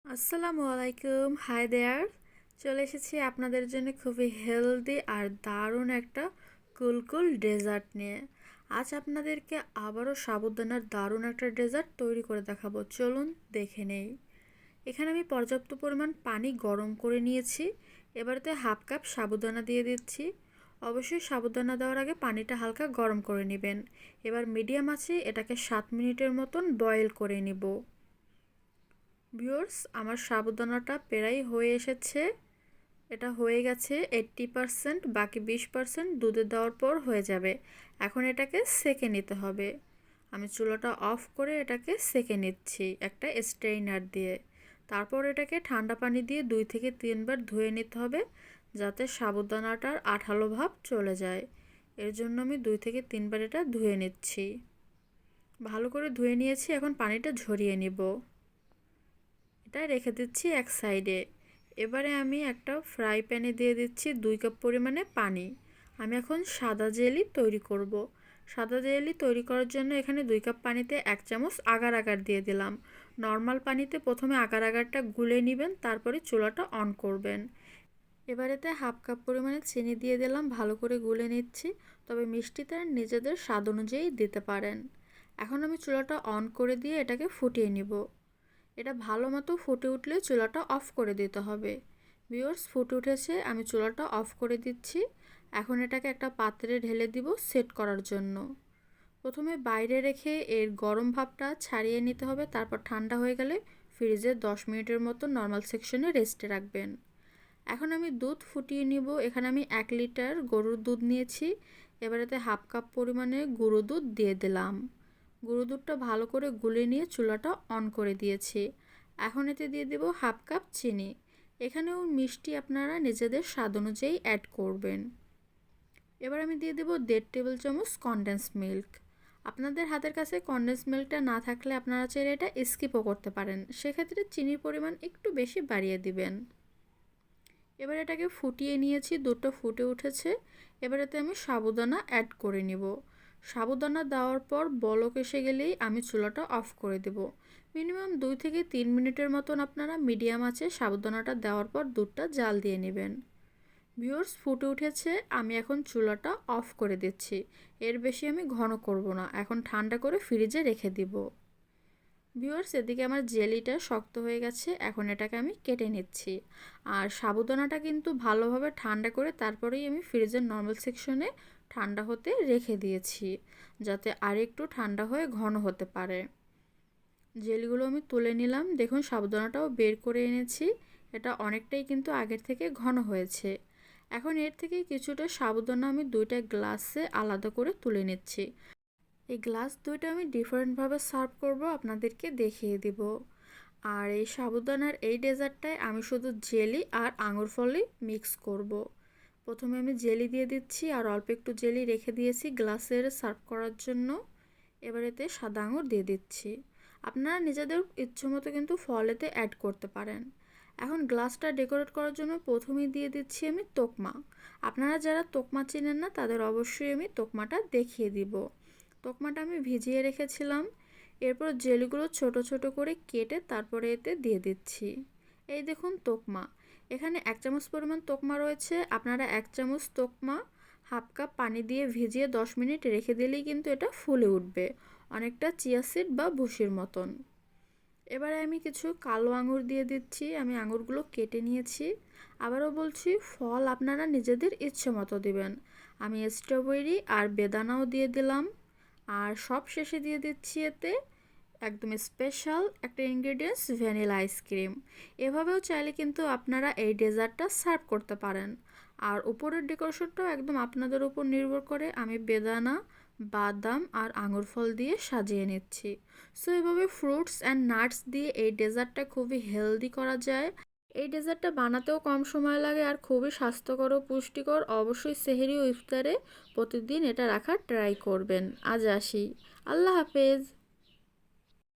আসসালামু আলাইকুম, hi there. চলে এসেছি আপনাদের জন্য খুবই হেলদি আর দারুণ একটা কুলকুল ডেজার্ট নিয়ে। আজ আপনাদেরকে আবারও সাবুদানার দারুণ একটা ডেজার্ট তৈরি করে দেখাবো। চলুন দেখে নেই। এখানে আমি পর্যাপ্ত পরিমাণ পানি গরম করে নিয়েছি। এবারেতে হাফ কাপ সাবুদানা দিয়ে দিচ্ছি। অবশ্যই সাবুদানা দেওয়ার আগে পানিটা হালকা গরম করে নেবেন। এবার মিডিয়াম আছে এটাকে 7 মিনিটের মতন বয়েল করে নিব। ভিউয়ার্স, আমার সাবুদানাটা প্রায় হয়ে এসেছে। এটা হয়ে গেছে 80%, বাকি 20% দুধে দেওয়ার পর হয়ে যাবে। এখন এটাকে সেকে নিতে হবে। আমি চুলাটা অফ করে এটাকে সেকে নিচ্ছি একটা স্ট্রেইনার দিয়ে। তারপর এটাকে ঠান্ডা পানি দিয়ে 2 থেকে 3 বার ধুয়ে নিতে হবে, যাতে সাবুদানাটার আঠালো ভাব চলে যায়। এর জন্য আমি 2 থেকে 3 বার এটা ধুয়ে নিচ্ছি। ভালো করে ধুয়ে নিয়েছি, এখন পানিটা ঝরিয়ে নিব। এটা রেখে দিচ্ছি এক সাইডে। এবারে আমি একটা ফ্রাই প্যানে দিয়ে দিচ্ছি 2 কাপ পরিমাণে পানি। আমি এখন সাদা জেলি তৈরি করব। সাদা জেলি তৈরি করার জন্য এখানে 2 কাপ পানিতে 1 চামচ আগার আগার দিয়ে দিলাম। নর্মাল পানিতে প্রথমে আগার আগারটা গুলে নেবেন, তারপরে চুলাটা অন করবেন। এবারেতে হাফ কাপ পরিমাণে চিনি দিয়ে দিলাম, ভালো করে গুলে নিচ্ছি। তবে মিষ্টিটা নিজেদের স্বাদ অনুযায়ী দিতে পারেন। এখন আমি চুলাটা অন করে দিয়ে এটাকে ফুটিয়ে নিব। এটা ভালো মতো ফুটে উঠলে চুলাটা অফ করে দিতে হবে। ভিউয়ার্স, ফুটে উঠেছে, আমি চুলাটা অফ করে দিচ্ছি। এখন এটাকে একটা পাত্রে ঢেলে দিব সেট করার জন্য। প্রথমে বাইরে রেখে এর গরম ভাবটা ছাড়িয়ে নিতে হবে, তারপর ঠান্ডা হয়ে গেলে ফ্রিজে 10 মিনিটের মতো নর্মাল সেকশনে রেস্টে রাখবেন। এখন আমি দুধ ফুটিয়ে নিব। এখানে আমি 1 লিটার গরুর দুধ নিয়েছি। এবারেতে হাফ কাপ পরিমাণে গুঁড়ো দুধ দিয়ে দিলাম। গুঁড়ো দুধটা ভালো করে গুলে নিয়ে চুলাটা অন করে দিয়েছি। এখন এতে দিয়ে দেব হাফ কাপ চিনি। এখানেও মিষ্টি আপনারা নিজেদের স্বাদ অনুযায়ী অ্যাড করবেন। এবার আমি দিয়ে দেব 1.5 টেবিল চামচ কনডেন্স মিল্ক। আপনাদের হাতের কাছে কনডেন্স মিল্কটা না থাকলে আপনারা চাইলে এটা স্কিপও করতে পারেন, সেক্ষেত্রে চিনির পরিমাণ একটু বেশি বাড়িয়ে দিবেন। এবার এটাকে ফুটিয়ে নিয়েছি, দুধটা ফুটে উঠেছে। এবার এতে আমি সাবুদানা অ্যাড করে নিব। সাবুদানা দেওয়ার পর বলক এসে গেলেই আমি চুলাটা অফ করে দেব। মিনিমাম 2 থেকে 3 মিনিটের মতন আপনারা মিডিয়াম আঁচে সাবুদানাটা দেওয়ার পর দুধটা জাল দিয়ে নেবেন। ভিউয়ার্স, ফুটে উঠেছে, আমি এখন চুলাটা অফ করে দিচ্ছি। এর বেশি আমি ঘন করব না, এখন ঠান্ডা করে ফ্রিজে রেখে দিব। ভিউয়ার্স, এদিকে আমার জেলিটা শক্ত হয়ে গেছে, এখন এটাকে আমি কেটে নিচ্ছি। আর সাবুদানাটা কিন্তু ভালোভাবে ঠান্ডা করে তারপরেই আমি ফ্রিজের নর্মাল সেকশনে ঠান্ডা হতে রেখে দিয়েছি, যাতে আরেকটু ঠান্ডা হয়ে ঘন হতে পারে। জেলিগুলো আমি তুলে নিলাম, দেখুন সাবুদানাটাও বের করে এনেছি। এটা অনেকটাই কিন্তু আগের থেকে ঘন হয়েছে। এখন এর থেকে কিছুটা সাবুদানা আমি 2টা গ্লাসে আলাদা করে তুলে নিচ্ছি। এই গ্লাস 2টা আমি ডিফারেন্টভাবে সার্ভ করব, আপনাদেরকে দেখিয়ে দিব। আর এই সাবুদানার এই ডেজার্টটায় আমি শুধু জেলি আর আঙুর ফলই মিক্স করব। প্রথমে আমি জেলি দিয়ে দিচ্ছি আর অল্প একটু জেলি রেখে দিয়েছি গ্লাসের সার্ভ করার জন্য। এবার এতে সাদা আঙুর দিয়ে দিচ্ছি। আপনারা নিজেদের ইচ্ছেমতো কিন্তু ফল এতে অ্যাড করতে পারেন। এখন গ্লাসটা ডেকোরেট করার জন্য প্রথমেই দিয়ে দিচ্ছি আমি তোকমা। আপনারা যারা তোকমা চেনেন না তাদের অবশ্যই আমি তোকমাটা দেখিয়ে দিব। তোকমাটা আমি ভিজিয়ে রেখেছিলাম। এরপর জেলিগুলো ছোট ছোট করে কেটে তারপরে এতে দিয়ে দিচ্ছি। এই দেখুন তোকমা। এখানে 1 চামচ পরিমাণ তোকমা রয়েছে। আপনারা 1 চামচ তোকমা হাফ কাপ পানি দিয়ে ভিজিয়ে 10 মিনিট রেখে দিলেই কিন্তু এটা ফুলে উঠবে, অনেকটা চিয়া সিড বা ভুসির মতন। এবারে আমি কিছু কালো আঙুর দিয়ে দিচ্ছি। আমি আঙুরগুলো কেটে নিয়েছি। আবারও বলছি, ফল আপনারা নিজেদের ইচ্ছে মতো দিবেন। আমি স্ট্রবেরি আর বেদানাও দিয়ে দিলাম। আর সব শেষে দিয়ে দিচ্ছি এতে একদম স্পেশাল একটা ইনগ্রেডিয়েন্টস, ভ্যানিলা আইসক্রিম। এভাবেও চাইলে কিন্তু আপনারা এই ডেজার্টটা সার্ভ করতে পারেন। আর উপরের ডেকোরেশনটাও একদম আপনাদের উপর নির্ভর করে। আমি বেদানা, বাদাম আর আঙুর ফল দিয়ে সাজিয়ে নিচ্ছি। সো এভাবে ফ্রুটস অ্যান্ড নাটস দিয়ে এই ডেজার্টটা খুবই হেলদি করা যায়। এই ডেজার্টটা বানাতেও কম সময় লাগে আর খুবই স্বাস্থ্যকর ও পুষ্টিকর। অবশ্যই সেহরি ও ইফতারে প্রতিদিন এটা রাখার ট্রাই করবেন। আজ আসি, আল্লাহ হাফেজ।